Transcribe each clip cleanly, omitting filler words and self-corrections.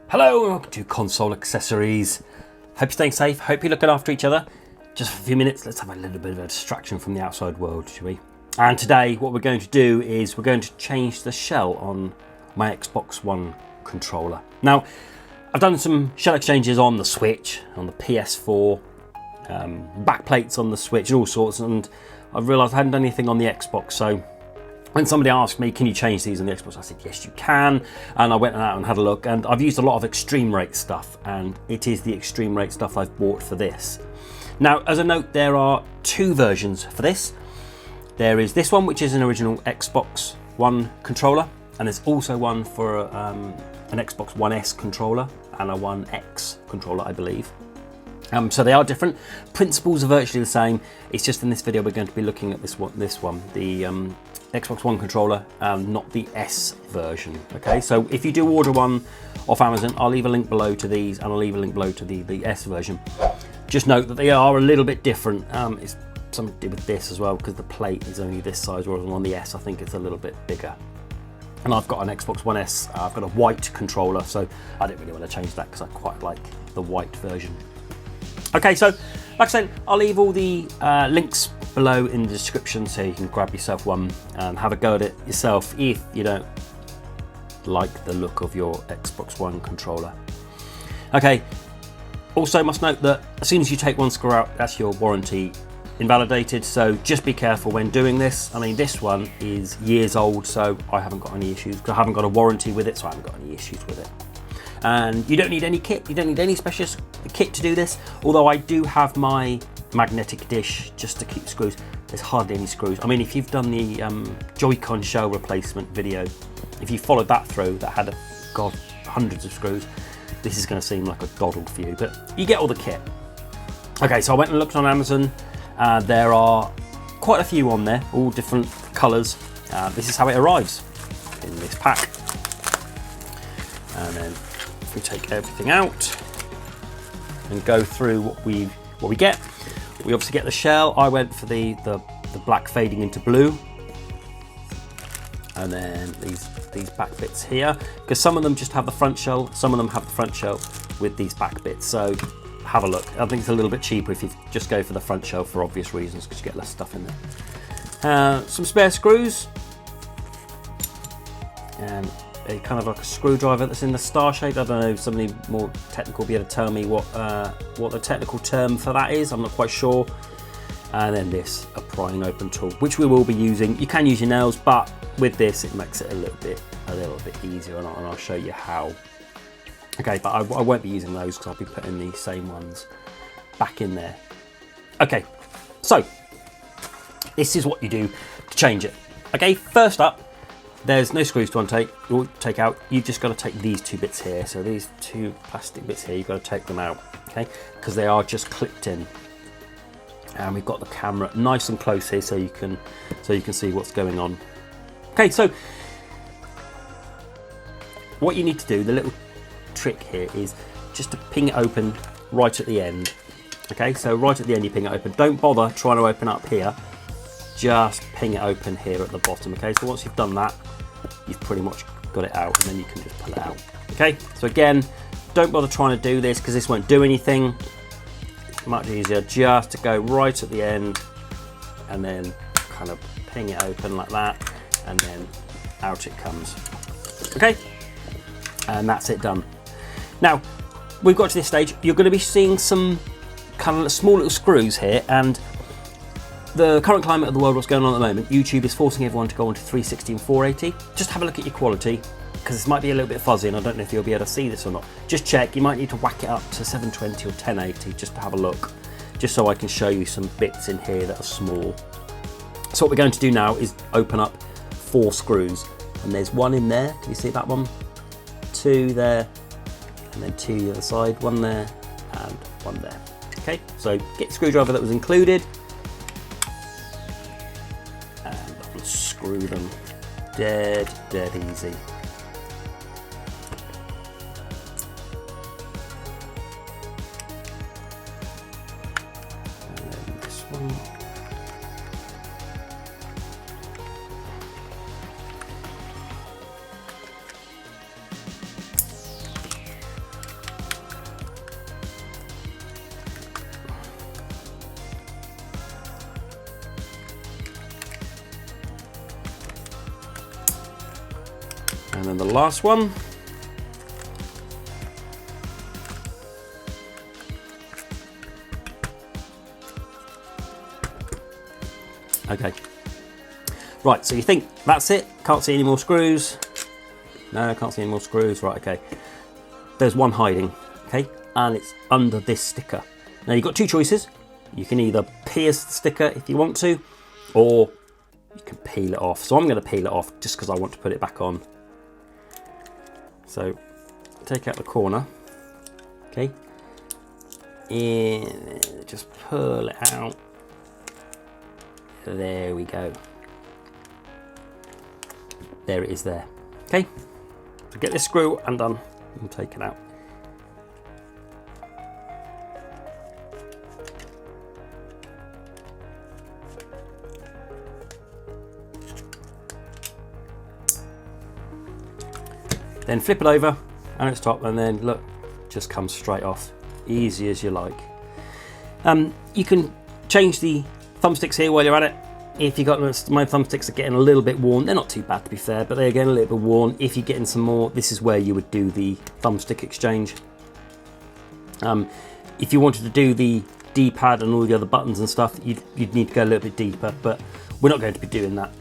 Hello and welcome to Console Accessories. Hope you're staying safe, hope you're looking after each other. Just for a few minutes, let's have a little bit of a distraction from the outside world, shall we? And today what we're going to do is we're going to change the shell on my Xbox One controller. Now, I've done some shell exchanges on the Switch, on the PS4, backplates on the Switch and all sorts, and I've realised I hadn't done anything on the Xbox, so when somebody asked me, can you change these on the Xbox? I said, yes, you can. And I went out and had a look, and I've used a lot of ExtremeRate stuff, and it is the ExtremeRate stuff I've bought for this. Now, as a note, there are two versions for this. There is this one, which is an original Xbox One controller, and there's also one for an Xbox One S controller and a One X controller, I believe. So they are different. Principles are virtually the same. It's just in this video we're going to be looking at this one, the Xbox One controller, not the S version. Okay, so if you do order one off Amazon, I'll leave a link below to these, and I'll leave a link below to the S version. Just note that they are a little bit different. It's something to do with this as well, because the plate is only this size, whereas on the S I think it's a little bit bigger. And I've got an Xbox One S. I've got a white controller, so I didn't really want to change that because I quite like the white version. Okay, so like I said, I'll leave all the links below in the description so you can grab yourself one and have a go at it yourself if you don't like the look of your Xbox One controller. Okay, also must note that as soon as you take one screw out, that's your warranty invalidated, so just be careful when doing this. I mean, this one is years old, so I haven't got any issues because I haven't got a warranty with it, so I haven't got any issues with it. And you don't need any kit, you don't need any specialist kit to do this, although I do have my magnetic dish just to keep screws. There's hardly any screws. I mean, if you've done the Joy-Con shell replacement video, if you followed that through, that had, hundreds of screws, this is going to seem like a doddle for you, but you get all the kit. Okay, so I went and looked on Amazon. There are quite a few on there, all different colours. This is how it arrives in this pack. And then we take everything out and go through what we get. We obviously get the shell. I went for the black fading into blue, and then these back bits here, because some of them just have the front shell, some of them have the front shell with these back bits. So have a look. I think it's a little bit cheaper if you just go for the front shell for obvious reasons, because you get less stuff in there. Some spare screws, and a kind of like a screwdriver that's in the star shape. I don't know if somebody more technical will be able to tell me what the technical term for that is. I'm not quite sure. And then this, a prying open tool, which we will be using. You can use your nails, but with this it makes it a little bit easier, and I'll show you how. Okay, but I won't be using those because I'll be putting the same ones back in there. Okay, so this is what you do to change it. Okay, first up, there's no screws to take out. You've just got to take these two bits here. So these two plastic bits here, you've got to take them out, okay? Because they are just clipped in. And we've got the camera nice and close here, so you can see what's going on. Okay, so what you need to do, the little trick here is just to ping it open right at the end. Okay, so right at the end you ping it open. Don't bother trying to open up here. Just ping it open here at the bottom. Okay, so once you've done that, you've pretty much got it out, and then you can just pull it out. Okay, so again, don't bother trying to do this because this won't do anything. It's much easier just to go right at the end and then kind of ping it open like that, and then out it comes. Okay, and that's it done. Now we've got to this stage, you're going to be seeing some kind of small little screws here, and the current climate of the world, what's going on at the moment, YouTube is forcing everyone to go onto 360 and 480. Just have a look at your quality, because this might be a little bit fuzzy and I don't know if you'll be able to see this or not. Just check, you might need to whack it up to 720 or 1080 just to have a look, just so I can show you some bits in here that are small. So what we're going to do now is open up 4 screws, and there's one in there, can you see that one? 2 there, and then 2 the other side, 1 there and 1 there. Okay, so get your screwdriver that was included, screw them dead easy. And then this one. And then the last one. Okay. Right, so you think that's it? Can't see any more screws? No, can't see any more screws. Right, okay. There's one hiding, okay? And it's under this sticker. Now you've got two choices. You can either pierce the sticker if you want to, or you can peel it off. So I'm going to peel it off just because I want to put it back on. So take out the corner, okay? And just pull it out. There we go. There it is there. Okay, so get this screw undone and take it out. Then flip it over and its top, and then look, just comes straight off. Easy as you like. You can change the thumbsticks here while you're at it. If you got my thumbsticks are getting a little bit worn, they're not too bad to be fair, but they're getting a little bit worn. If you're getting some more, this is where you would do the thumbstick exchange. If you wanted to do the D-pad and all the other buttons and stuff, you'd need to go a little bit deeper, but we're not going to be doing that.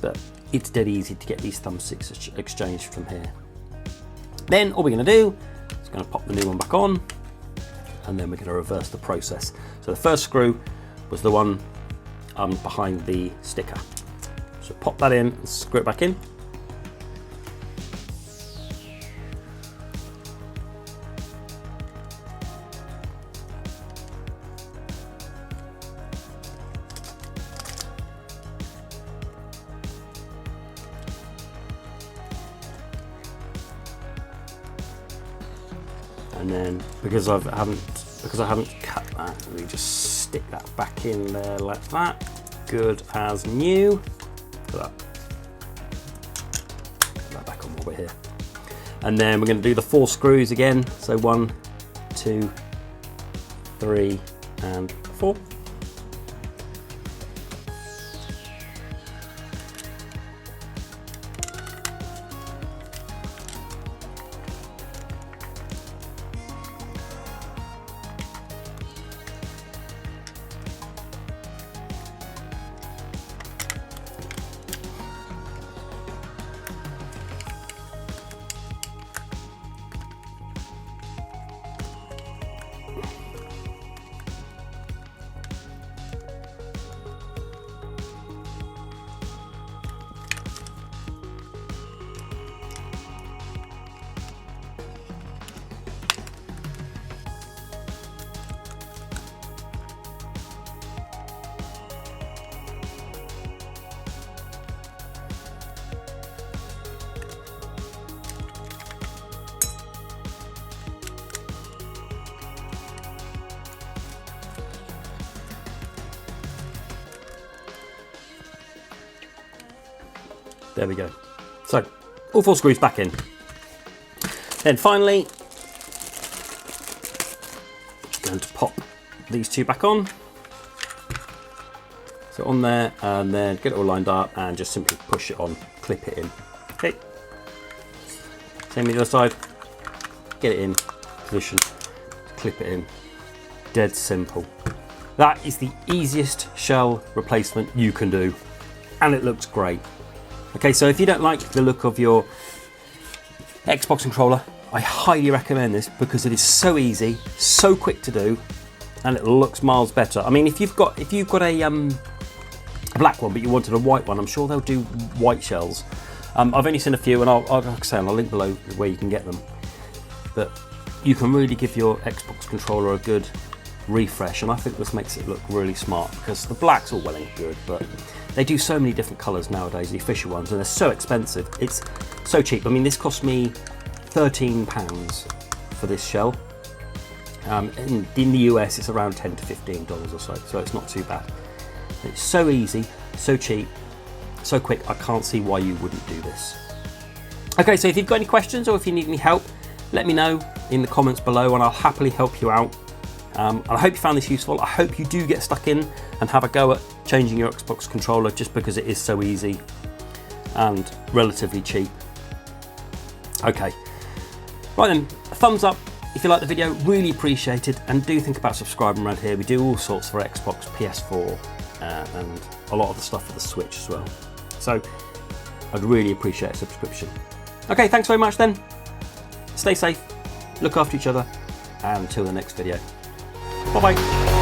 But it's dead easy to get these thumbsticks exchanged from here. Then all we're going to do is going to pop the new one back on, and then we're going to reverse the process. So the first screw was the one behind the sticker. So pop that in and screw it back in. And then because I haven't cut that, we just stick that back in there like that. Good as new. Put that back on while we're here. And then we're going to do the 4 screws again. So 1, 2, 3, and 4. There we go. So all 4 screws back in. Then finally, going to pop these 2 back on. So on there, and then get it all lined up and just simply push it on, clip it in. Okay. Same with the other side. Get it in position, clip it in. Dead simple. That is the easiest shell replacement you can do, and it looks great. Okay, so if you don't like the look of your Xbox controller, I highly recommend this because it is so easy, so quick to do, and it looks miles better. I mean, if you've got a black one but you wanted a white one, I'm sure they'll do white shells. I've only seen a few, and like I say, I'll link below where you can get them. But you can really give your Xbox controller a good refresh, and I think this makes it look really smart because the black's all well and good, but they do so many different colours nowadays, the official ones, and they're so expensive. It's so cheap. I mean, this cost me £13 for this shell. In the US, it's around $10 to $15 or so it's not too bad. It's so easy, so cheap, so quick. I can't see why you wouldn't do this. Okay, so if you've got any questions or if you need any help, let me know in the comments below and I'll happily help you out. And I hope you found this useful. I hope you do get stuck in and have a go at changing your Xbox controller just because it is so easy and relatively cheap. Okay, right then, a thumbs up if you like the video, really appreciate it, and do think about subscribing around here. We do all sorts for Xbox, PS4, and a lot of the stuff for the Switch as well. So I'd really appreciate a subscription. Okay, thanks very much then. Stay safe, look after each other, and until the next video. Bye bye.